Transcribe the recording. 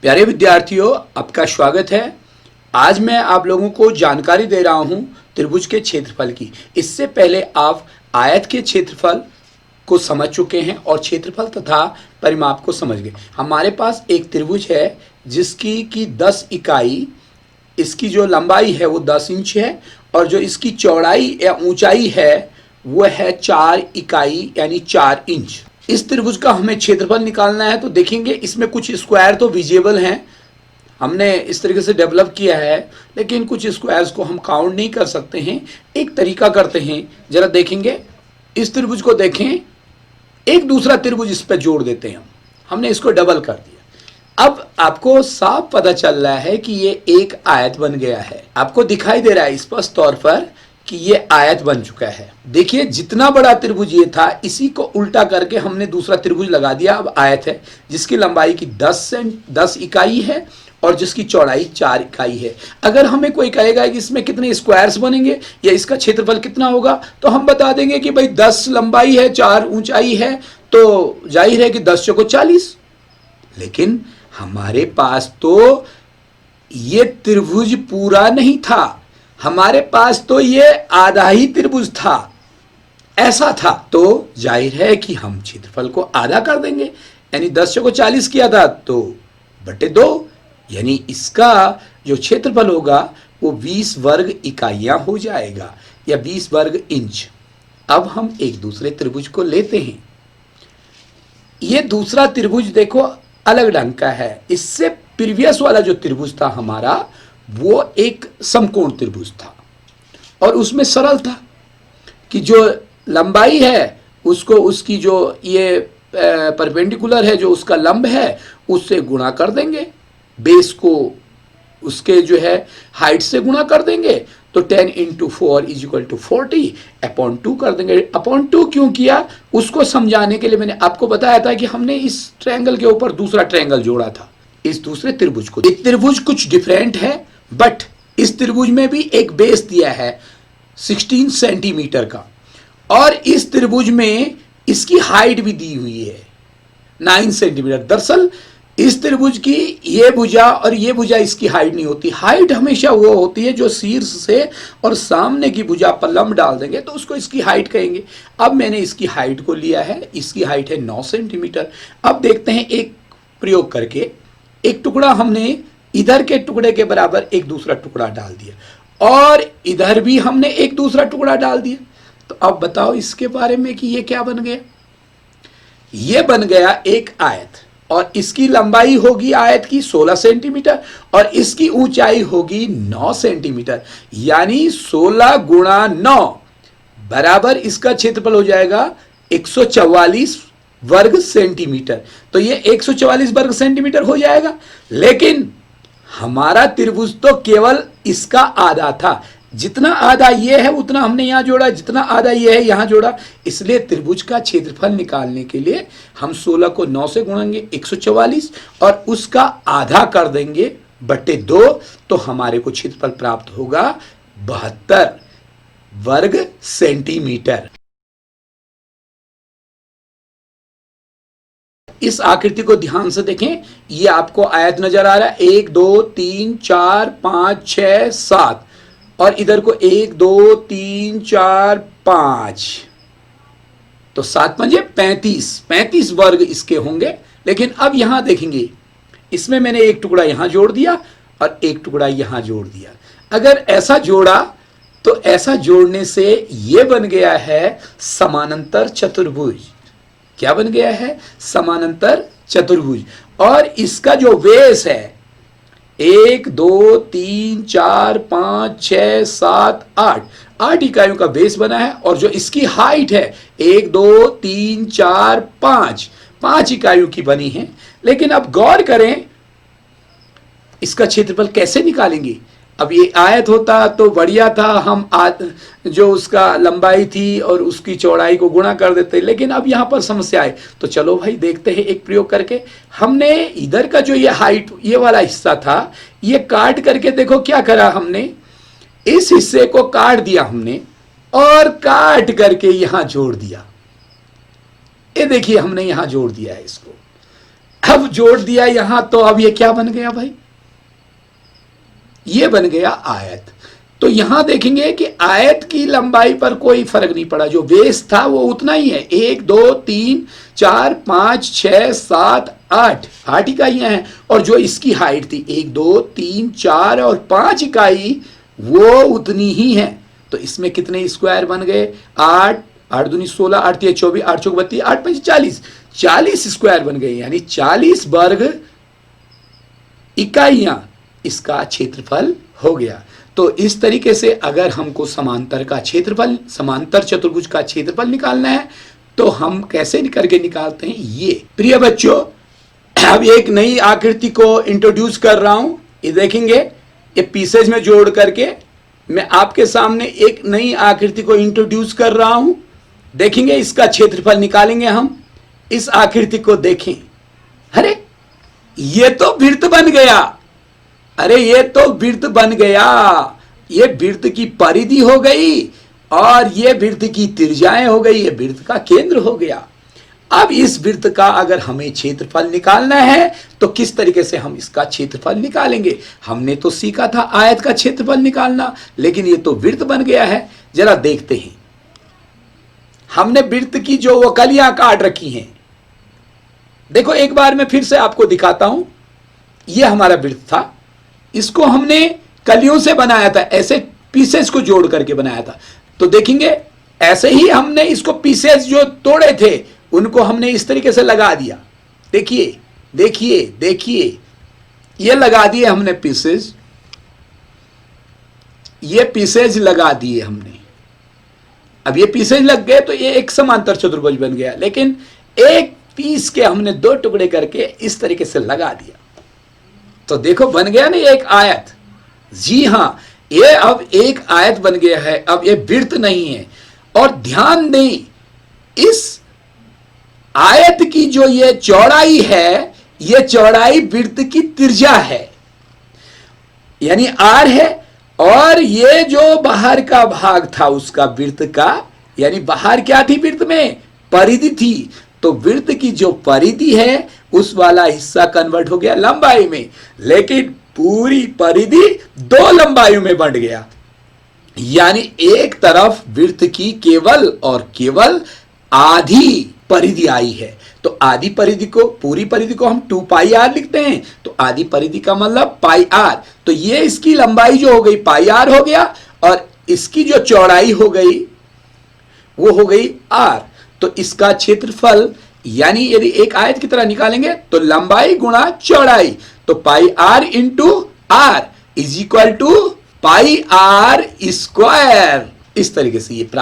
प्यारे विद्यार्थियों, आपका स्वागत है। आज मैं आप लोगों को जानकारी दे रहा हूं त्रिभुज के क्षेत्रफल की। इससे पहले आप आयत के क्षेत्रफल को समझ चुके हैं और क्षेत्रफल तथा परिमाप को समझ गए। हमारे पास एक त्रिभुज है जिसकी की 10 इकाई, इसकी जो लंबाई है वो 10 इंच है और जो इसकी चौड़ाई या ऊंचाई है वो है 4 इकाई यानी 4 इंच। इस त्रिभुज का हमें क्षेत्रफल निकालना है। तो देखेंगे इसमें कुछ स्क्वायर तो विजिबल हैं, हमने इस तरीके से डेवलप किया है, लेकिन कुछ स्क्वायर्स को हम काउंट नहीं कर सकते हैं। एक तरीका करते हैं, जरा देखेंगे इस त्रिभुज को देखें, एक दूसरा त्रिभुज इस पर जोड़ देते हैं। हमने इसको डबल कर दिया। अब आपको साफ पता चल रहा है कि ये एक आयत बन गया है। आपको दिखाई दे रहा है स्पष्ट तौर पर कि ये आयत बन चुका है। देखिए जितना बड़ा त्रिभुज ये था, इसी को उल्टा करके हमने दूसरा त्रिभुज लगा दिया। अब आयत है जिसकी लंबाई की 10 इकाई है और जिसकी चौड़ाई 4 इकाई है। अगर हमें कोई कहेगा कि इसमें कितने स्क्वायर्स बनेंगे या इसका क्षेत्रफल कितना होगा, तो हम बता देंगे कि भाई 10 लंबाई है, 4 ऊंचाई है, तो जाहिर है कि 10 चौको 40। लेकिन हमारे पास तो ये त्रिभुज पूरा नहीं था, हमारे पास तो ये आधा ही त्रिभुज था, ऐसा था। तो जाहिर है कि हम क्षेत्रफल को आधा कर देंगे, यानी 10 चौको 40 किया था तो बटे 2, यानी इसका जो क्षेत्रफल होगा वो 20 वर्ग इकाइयां हो जाएगा या 20 वर्ग इंच। अब हम एक दूसरे त्रिभुज को लेते हैं। ये दूसरा त्रिभुज देखो अलग ढंग का है। इससे प्रीवियस वाला जो त्रिभुज था हमारा, वो एक समकोण त्रिभुज था और उसमें सरल था कि जो लंबाई है उसको उसकी जो ये परपेंडिकुलर है, जो उसका लंब है, उससे गुणा कर देंगे, बेस को उसके जो है हाइट से गुणा कर देंगे, तो 10 × 4 = 40 अपॉन 2 कर देंगे। अपॉन 2 क्यों किया, उसको समझाने के लिए मैंने आपको बताया था कि हमने इस ट्रायंगल के ऊपर दूसरा ट्रायंगल जोड़ा था, इस दूसरे त्रिभुज को। एक त्रिभुज कुछ डिफरेंट है, बट इस त्रिभुज में भी एक बेस दिया है 16 सेंटीमीटर का, और इस त्रिभुज में इसकी हाइट भी दी हुई है 9 सेंटीमीटर। दरअसल इस त्रिभुज की ये भुजा और ये भुजा इसकी हाइट नहीं होती। हाइट हमेशा वो होती है जो शीर्ष से और सामने की भुजा पर लंब डाल देंगे तो उसको इसकी हाइट कहेंगे। अब मैंने इसकी हाइट को लिया है, इसकी हाइट है 9 सेंटीमीटर। अब देखते हैं एक प्रयोग करके, एक टुकड़ा हमने इधर के टुकड़े के बराबर एक दूसरा टुकड़ा डाल दिया और इधर भी हमने एक दूसरा टुकड़ा डाल दिया। तो अब बताओ इसके बारे में कि ये क्या बन गया। ये बन गया एक आयत और इसकी लंबाई होगी आयत की 16 सेंटीमीटर और इसकी ऊंचाई होगी 9 सेंटीमीटर, यानी 16 × 9 बराबर इसका क्षेत्रफल हो जाएगा 144 वर्ग सेंटीमीटर। तो ये 144 वर्ग सेंटीमीटर हो जाएगा। लेकिन हमारा त्रिभुज तो केवल इसका आधा था, जितना आधा ये है उतना हमने यहां जोड़ा, जितना आधा ये है यहां जोड़ा। इसलिए त्रिभुज का क्षेत्रफल निकालने के लिए हम 16 को 9 से गुणेंगे 144 और उसका आधा कर देंगे बटे 2, तो हमारे को क्षेत्रफल प्राप्त होगा 72 वर्ग सेंटीमीटर। इस आकृति को ध्यान से देखें, ये आपको आयत नजर आ रहा है, 1 2 3 4 5 6 7 और इधर को 1 2 3 4 5, तो 7 × 5 = 35 वर्ग इसके होंगे। लेकिन अब यहां देखेंगे, इसमें मैंने एक टुकड़ा यहां जोड़ दिया और एक टुकड़ा यहां जोड़ दिया। अगर ऐसा जोड़ा तो ऐसा जोड़ने से यह बन गया है समानांतर चतुर्भुज। क्या बन गया है? समानांतर चतुर्भुज। और इसका जो बेस है 1 2 3 4 5 6 7 8 इकाइयों का बेस बना है और जो इसकी हाइट है 1 2 3 4 5 इकाइयों की बनी है। लेकिन अब गौर करें इसका क्षेत्रफल कैसे निकालेंगे। अब ये आयत होता तो बढ़िया था, हम जो उसका लंबाई थी और उसकी चौड़ाई को गुणा कर देते, लेकिन अब यहां पर समस्या है। तो चलो भाई देखते हैं एक प्रयोग करके। हमने इधर का जो ये हाइट, ये वाला हिस्सा था, ये काट करके देखो क्या करा हमने, इस हिस्से को काट दिया हमने और काट करके यहां जोड़ दिया। ये देखिए हमने यहां जोड़ दिया है इसको। अब जोड़ दिया यहां, तो अब ये क्या बन गया भाई? ये बन गया आयत। तो यहां देखेंगे कि आयत की लंबाई पर कोई फर्क नहीं पड़ा, जो बेस था वो उतना ही है। 1 2 3 4 5 6 7 8 इकाइयां हैं, और जो इसकी हाइट थी 1 2 3 4 और 5 इकाई, वो उतनी ही है। तो इसमें कितने स्क्वायर बन गए? 8 8 दूनी 16, 8 3 24, 8 चौक 32, 8 5 40, 40 स्क्वायर बन गए, यानी 40 वर्ग इकाइयां इसका क्षेत्रफल हो गया। तो इस तरीके से अगर हमको समांतर का क्षेत्रफल, समांतर चतुर्भुज का क्षेत्रफल निकालना है, तो हम कैसे करके निकालते हैं ये। प्रिय बच्चों, अब एक नई आकृति को इंट्रोड्यूस कर रहा हूं, ये देखेंगे, ये पीसेज में जोड़ करके मैं आपके सामने एक नई आकृति को इंट्रोड्यूस कर रहा हूं। देखेंगे, इसका क्षेत्रफल निकालेंगे हम। इस आकृति को देखें, अरे ये तो वृत्त बन गया, अरे ये तो वृत्त बन गया, ये वृत्त की परिधि हो गई और ये वृत्त की त्रिज्याएं हो गई, ये वृत्त का केंद्र हो गया। अब इस वृत्त का अगर हमें क्षेत्रफल निकालना है तो किस तरीके से हम इसका क्षेत्रफल निकालेंगे? हमने तो सीखा था आयत का क्षेत्रफल निकालना, लेकिन ये तो वृत्त बन गया है। जरा देखते हैं, हमने वृत्त की जो वो कलियां काट रखी हैं, देखो एक बार मैं फिर से आपको दिखाता हूं। ये हमारा वृत्त था, इसको हमने कलियों से बनाया था, ऐसे पीसेस को जोड़ करके बनाया था। तो देखेंगे, ऐसे ही हमने इसको पीसेस जो तोड़े थे उनको हमने इस तरीके से लगा दिया। देखिए देखिए देखिए, ये लगा दिए हमने पीसेस, ये पीसेज लगा दिए हमने। अब ये पीसेज लग गए तो ये एक समांतर चतुर्भुज बन गया, लेकिन एक पीस के हमने 2 टुकड़े करके इस तरीके से लगा दिया, तो देखो बन गया ना एक आयत। जी हां, ये अब एक आयत बन गया है, अब ये वृत्त नहीं है। और ध्यान दें, इस आयत की जो ये चौड़ाई है, ये चौड़ाई वृत्त की त्रिज्या है, यानी आर है। और ये जो बाहर का भाग था उसका वृत्त का, यानी बाहर क्या थी वृत्त में? परिधि थी। तो वृत्त की जो परिधि है उस वाला हिस्सा कन्वर्ट हो गया लंबाई में, लेकिन पूरी परिधि 2 लंबाइयों में बढ़ गया। यानी एक तरफ वृत्त की केवल और केवल आधी परिधि आई है। तो आधी परिधि को, पूरी परिधि को हम 2 पाई आर लिखते हैं, तो आधी परिधि का मतलब पाई आर। तो ये इसकी लंबाई जो हो गई पाई आर हो गया, और इसकी जो चौड़ाई हो गई वो हो गई आर। तो इसका क्षेत्रफल, यानी यदि एक आयत की तरह निकालेंगे तो लंबाई गुणा चौड़ाई, तो pi R into R is equal to pi R square. इस तरीके से ये प्राप्त